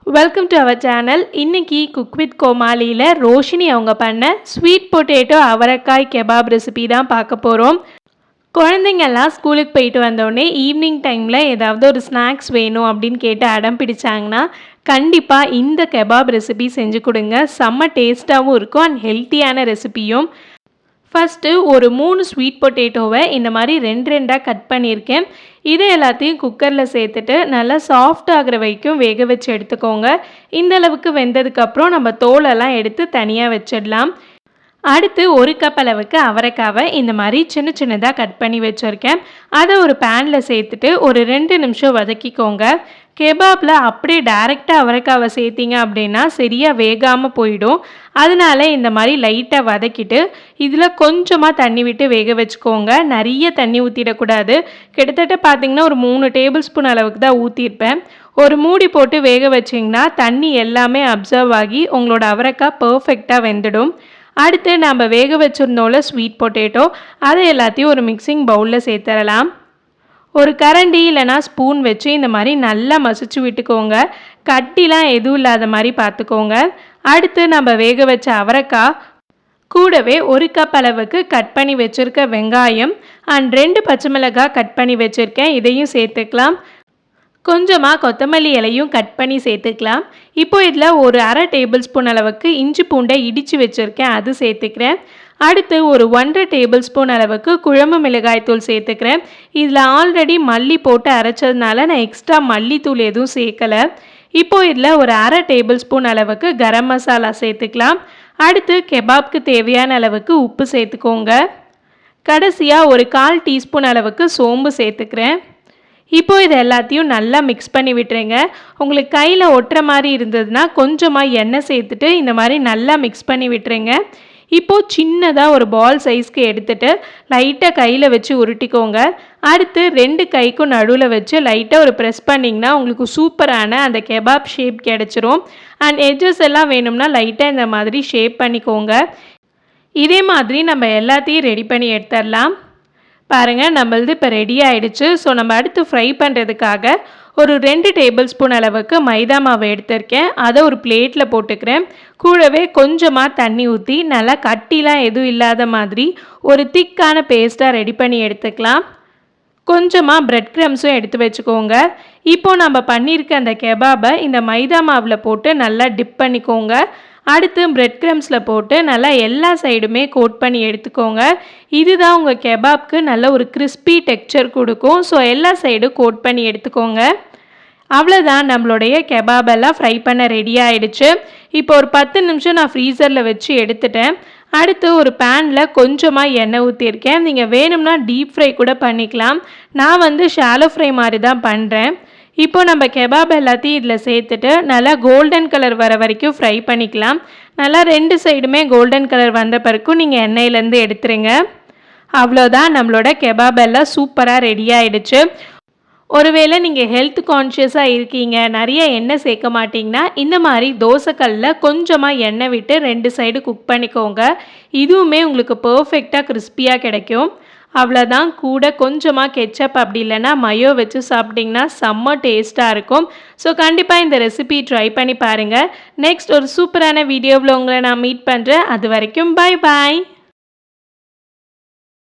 Welcome to our channel. இன்னைக்கு cook with கோமாளியில் ரோஷினி அவங்க பண்ண ஸ்வீட் பொட்டேட்டோ அவரைக்காய் கெபாப் ரெசிபி தான் பார்க்க போகிறோம். குழந்தைங்கள்லாம் ஸ்கூலுக்கு போயிட்டு வந்தோடனே ஈவினிங் டைமில் ஏதாவது ஒரு ஸ்நாக்ஸ் வேணும் அப்படின்னு கேட்டு அடம் பிடிச்சாங்கன்னா கண்டிப்பாக இந்த கெபாப் ரெசிபி செஞ்சு கொடுங்க. செம்ம டேஸ்ட்டாகவும் இருக்கும் அண்ட் ஹெல்த்தியான ரெசிபியும். ஃபஸ்ட்டு ஒரு 3 ஸ்வீட் பொட்டேட்டோவை இந்த மாதிரி 2 கட் பண்ணியிருக்கேன். இதை எல்லாத்தையும் குக்கரில் சேர்த்துட்டு நல்லா சாஃப்ட் ஆகிற வரைக்கும் வேக வச்சு எடுத்துக்கோங்க. இந்த அளவுக்கு வெந்ததுக்கப்புறம் நம்ம தோலெல்லாம் எடுத்து தனியாக வச்சிடலாம். அடுத்து 1 கப் அளவுக்கு அவரைக்காவை இந்த மாதிரி சின்ன சின்னதாக கட் பண்ணி வச்சுருக்கேன். அதை ஒரு பேனில் சேர்த்துட்டு ஒரு 2 நிமிஷம் வதக்கிக்கோங்க. கெபாப்பில் அப்படியே டைரெக்டாக அவரைக்காவை சேர்த்திங்க அப்படின்னா சரியாக வேகாமல் போயிடும். அதனால இந்த மாதிரி லைட்டாக வதக்கிட்டு இதில் கொஞ்சமாக தண்ணி விட்டு வேக வச்சுக்கோங்க. நிறைய தண்ணி ஊற்றிடக்கூடாது. கிட்டத்தட்ட பார்த்திங்கன்னா ஒரு 3 டேபிள் ஸ்பூன் அளவுக்கு தான் ஊற்றிருப்பேன். ஒரு மூடி போட்டு வேக வச்சிங்கன்னா தண்ணி எல்லாமே அப்சர்வ் ஆகி உங்களோட அவரைக்காய் பர்ஃபெக்டாக வெந்துடும். அடுத்து நம்ம வேக வச்சுருந்தோம்ல ஸ்வீட் பொட்டேட்டோ, அதை எல்லாத்தையும் ஒரு மிக்சிங் பவுலில் சேர்த்துடலாம். ஒரு கரண்டி இல்லைனா ஸ்பூன் வச்சு இந்த மாதிரி நல்லா மசிச்சு விட்டுக்கோங்க. கட்டிலாம் எதுவும் இல்லாத மாதிரி பார்த்துக்கோங்க. அடுத்து நம்ம வேக வச்ச அவரைக்காய் கூடவே 1 கப் அளவுக்கு கட் பண்ணி வச்சுருக்க வெங்காயம் அண்ட் 2 பச்சை மிளகாய் கட் பண்ணி வச்சுருக்கேன், இதையும் சேர்த்துக்கலாம். கொஞ்சமாக கொத்தமல்லி இலையும் கட் பண்ணி சேர்த்துக்கலாம். இப்போ இதில் ஒரு அரை டேபிள் ஸ்பூன் அளவுக்கு இஞ்சி பூண்டை இடித்து வச்சுருக்கேன், அது சேர்த்துக்கிறேன். அடுத்து ஒரு 1.5 டேபிள் ஸ்பூன் அளவுக்கு குழம்பு மிளகாய்த்தூள் சேர்த்துக்கிறேன். இதில் ஆல்ரெடி மல்லி போட்டு அரைச்சதுனால நான் எக்ஸ்ட்ரா மல்லித்தூள் எதுவும் சேர்க்கலை. இப்போது இதில் ஒரு அரை டேபிள் ஸ்பூன் அளவுக்கு கரம் மசாலா சேர்த்துக்கலாம். அடுத்து கெபாப்க்கு தேவையான அளவுக்கு உப்பு சேர்த்துக்கோங்க. கடைசியாக ஒரு 1/4 டீஸ்பூன் அளவுக்கு சோம்பு சேர்த்துக்கிறேன். இப்போது இது எல்லாத்தையும் நல்லா மிக்ஸ் பண்ணி விட்டுருங்க. உங்களுக்கு கையில் ஒட்டுற மாதிரி இருந்ததுன்னா கொஞ்சமாக எண்ணெய் சேர்த்துட்டு இந்த மாதிரி நல்லா மிக்ஸ் பண்ணி விட்டுருங்க. இப்போது சின்னதாக ஒரு பால் சைஸ்க்கு எடுத்துகிட்டு லைட்டாக கையில் வச்சு உருட்டிக்கோங்க. அடுத்து 2 கைக்கும் நடுவில் வச்சு லைட்டாக ஒரு ப்ரெஸ் பண்ணிங்கன்னா உங்களுக்கு சூப்பரான அந்த கெபாப் ஷேப் கிடச்சிரும். அண்ட் எட்ஜஸ் எல்லாம் வேணும்னா லைட்டாக இந்த மாதிரி ஷேப் பண்ணிக்கோங்க. இதே மாதிரி நம்ம எல்லாத்தையும் ரெடி பண்ணி எடுத்துடலாம். பாருங்கள், நம்மளது இப்போ ரெடி ஆகிடுச்சு. ஸோ நம்ம அடுத்து ஃப்ரை பண்ணுறதுக்காக ஒரு 2 டேபிள் ஸ்பூன் அளவுக்கு மைதா மாவு எடுத்திருக்கேன். அதை ஒரு பிளேட்டில் போட்டுக்கிறேன். கூடவே கொஞ்சமாக தண்ணி ஊற்றி நல்லா கட்டிலாம் எதுவும் இல்லாத மாதிரி ஒரு திக்கான பேஸ்ட்டாக ரெடி பண்ணி எடுத்துக்கலாம். கொஞ்சமாக பிரெட் க்ரம்ஸும் எடுத்து வச்சுக்கோங்க. இப்போது நம்ம பண்ணியிருக்க அந்த கெபாபை இந்த மைதா மாவில் போட்டு நல்லா டிப் பண்ணிக்கோங்க. அடுத்து பிரெட் க்ரம்ஸில் போட்டு நல்லா எல்லா சைடுமே கோட் பண்ணி எடுத்துக்கோங்க. இதுதான் உங்கள் கெபாப்க்கு நல்ல ஒரு கிறிஸ்பி டெக்ஸ்சர் கொடுக்கும். ஸோ எல்லா சைடும் கோட் பண்ணி எடுத்துக்கோங்க. அவ்வளோதான், நம்மளுடைய கெபாபெல்லாம் ஃப்ரை பண்ண ரெடி ஆகிடுச்சு. இப்போ ஒரு 10 நிமிஷம் நான் ஃப்ரீசரில் வச்சு எடுத்துட்டேன். அடுத்து ஒரு பேனில் கொஞ்சமாக எண்ணெய் ஊற்றிருக்கேன். நீங்கள் வேணும்னா டீப் ஃப்ரை கூட பண்ணிக்கலாம். நான் வந்து ஷாலோ ஃப்ரை மாதிரி தான் பண்ணுறேன். இப்போ நம்ம கெபாப் எல்லாத்தையும் இதில் சேர்த்துட்டு நல்லா கோல்டன் கலர் வர வரைக்கும் ஃப்ரை பண்ணிக்கலாம். நல்லா 2 சைடுமே கோல்டன் கலர் வந்த பிறக்கும் நீங்கள் எண்ணெயிலேருந்து எடுத்துருங்க. அவ்வளோதான், நம்மளோட கெபாப் எல்லாம் சூப்பராக ரெடி ஆகிடுச்சு. ஒருவேளை நீங்கள் ஹெல்த் கான்ஷியஸாக இருக்கீங்க, நிறைய எண்ணெய் சேர்க்க மாட்டிங்கன்னா இந்த மாதிரி தோசைக்கல்லில் கொஞ்சமாக எண்ணெய் விட்டு 2 சைடு குக் பண்ணிக்கோங்க. இதுவுமே உங்களுக்கு பர்ஃபெக்டாக கிறிஸ்பியாக கிடைக்கும். அவ்வளோதான், கூட கொஞ்சமாக கெச்சப் அப்படி இல்லைன்னா மயோ வச்சு சாப்பிட்டிங்கன்னா செம்ம டேஸ்ட்டாக இருக்கும். ஸோ கண்டிப்பாக இந்த ரெசிபி ட்ரை பண்ணி பாருங்கள். நெக்ஸ்ட் ஒரு சூப்பரான வீடியோவில் உங்களை நான் மீட் பண்ணுறேன். அது வரைக்கும் பை பாய்.